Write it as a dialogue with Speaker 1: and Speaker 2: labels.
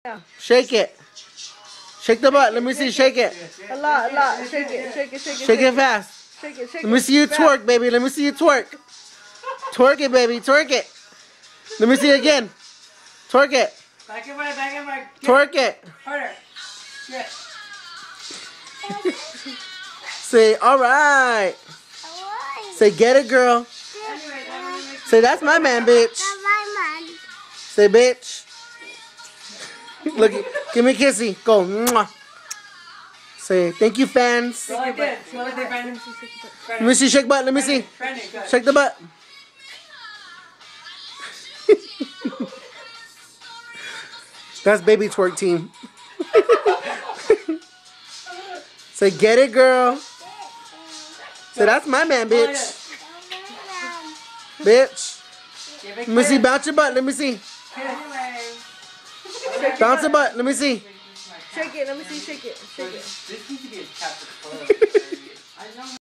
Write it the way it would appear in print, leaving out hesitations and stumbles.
Speaker 1: Yeah.
Speaker 2: Shake it. Shake the butt. Let me see. Shake it.
Speaker 1: A lot. Shake it.
Speaker 2: Shake it fast.
Speaker 1: Shake it.
Speaker 2: Let me see you twerk, baby. Let me see you twerk. Twerk it, baby. Twerk it. Let me see it again. Twerk it.
Speaker 3: Back and back.
Speaker 2: Twerk it.
Speaker 3: Harder. Good.
Speaker 2: Say, all right. Say, get it, girl. Say, that's my man, bitch. Say, bitch. Look, give me a kissy. Go. Mwah. Say, thank you, fans.
Speaker 3: Smell like this. Smell like this, Brandon.
Speaker 2: Let me see, shake butt. Let me see.
Speaker 3: Brandon, good.
Speaker 2: Shake the butt. That's baby twerk team. Say, get it, girl. Say, that's my man, bitch. Bitch. Let me see, bounce your butt. Let me see. Bounce your butt. Let me see.
Speaker 1: Shake it. Let me see. Shake it.
Speaker 3: This needs to be a chapter.